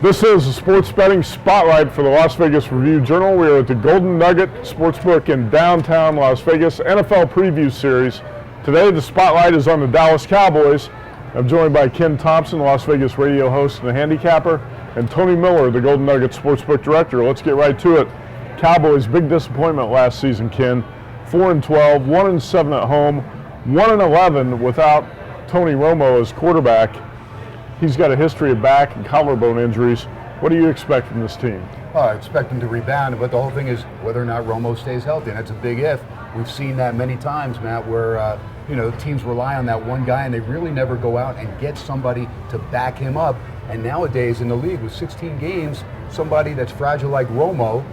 This is the Sports Betting Spotlight for the Las Vegas Review-Journal. We are at the Golden Nugget Sportsbook in downtown Las Vegas, NFL Preview Series. Today, the spotlight is on the Dallas Cowboys. I'm joined by Ken Thomson, Las Vegas radio host and handicapper, and Tony Miller, the Golden Nugget Sportsbook Director. Let's get right to it. Cowboys, big disappointment last season, Ken. 4-12, 1-7 at home, 1-11 without Tony Romo as quarterback. He's got a history of back and collarbone injuries. What do you expect from this team? I expect him to rebound, but the whole thing is whether or not Romo stays healthy, and that's a big if. We've seen that many times, Matt, where teams rely on that one guy and they really never go out and get somebody to back him up. And nowadays in the league with 16 games, somebody that's fragile like Romo,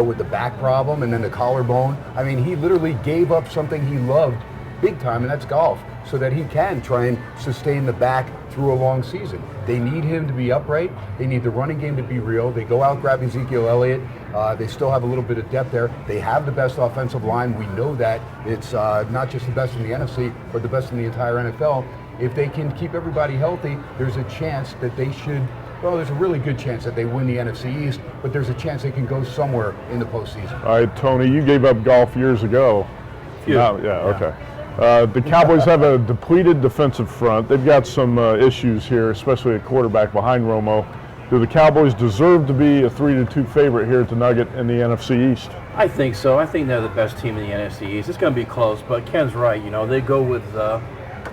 with the back problem and then the collarbone, I mean, he literally gave up something he loved big time, and that's golf, so that he can try and sustain the back through a long season. They need him to be upright. They need the running game to be real. They go out grabbing Ezekiel Elliott. They still have a little bit of depth there. They have the best offensive line. We know that. It's not just the best in the NFC, but the best in the entire NFL. If they can keep everybody healthy, there's a chance that they should, there's a really good chance that they win the NFC East, but there's a chance they can go somewhere in the postseason. All right, Tony, you gave up golf years ago. Okay. The Cowboys have a depleted defensive front. They've got some issues here, especially at quarterback behind Romo. Do the Cowboys deserve to be a 3-2 favorite here at the Nugget in the NFC East? I think so. I think they're the best team in the NFC East. It's going to be close, but Ken's right. They go with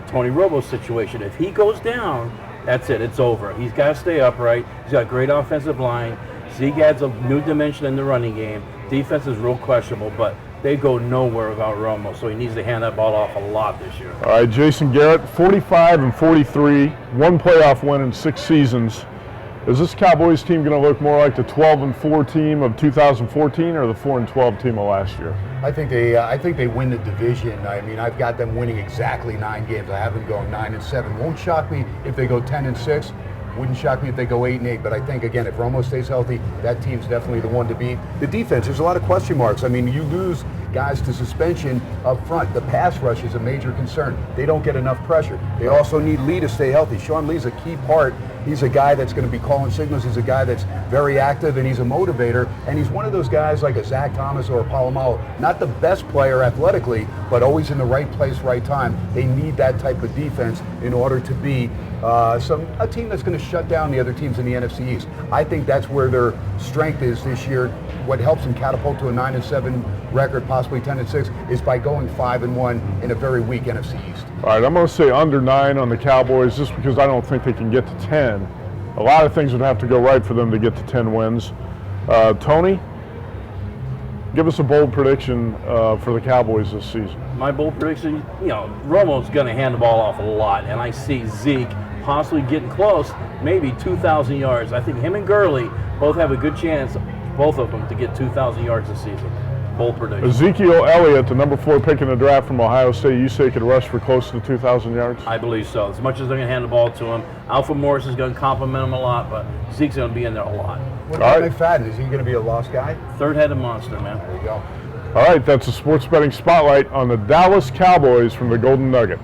Tony Romo's situation. If he goes down, that's it. It's over. He's got to stay upright. He's got a great offensive line. Zeke adds a new dimension in the running game. Defense is real questionable, but they go nowhere without Romo, so he needs to hand that ball off a lot this year. All right, Jason Garrett, 45-43, one playoff win in 6 seasons. Is this Cowboys team going to look more like the 12-4 team of 2014 or the 4-12 team of last year? I think they win the division. I mean, I've got them winning exactly 9 games. I have them going 9-7. Won't shock me if they go 10-6. Wouldn't shock me if they go 8-8, but I think, again, if Romo stays healthy, that team's definitely the one to beat. The defense, there's a lot of question marks. I mean, you lose guys to suspension up front. The pass rush is a major concern. They don't get enough pressure. They also need Lee to stay healthy. Sean Lee's a key part. He's a guy that's going to be calling signals. He's a guy that's very active, and he's a motivator. And he's one of those guys like a Zach Thomas or a Polamalu. Not the best player athletically, but always in the right place, right time. They need that type of defense in order to be a team that's going to shut down the other teams in the NFC East. I think that's where their strength is this year. What helps them catapult to a 9-7 record, possibly 10-6, is by going 5-1 in a very weak NFC East. All right, I'm going to say under 9 on the Cowboys just because I don't think they can get to 10. A lot of things would have to go right for them to get to 10 wins. Tony, give us a bold prediction for the Cowboys this season. My bold prediction, Romo's going to hand the ball off a lot, and I see Zeke possibly getting close, maybe 2,000 yards. I think him and Gurley both have a good chance, both of them, to get 2,000 yards this season. Bold prediction. Ezekiel Elliott, the number 4 pick in the draft from Ohio State, you say could rush for close to 2,000 yards? I believe so. As much as they're going to hand the ball to him, Alfred Morris is going to compliment him a lot, but Zeke's going to be in there a lot. What about McFadden? Is he going to be a lost guy? Third-headed monster, man. There you go. All right, that's a sports betting spotlight on the Dallas Cowboys from the Golden Nugget.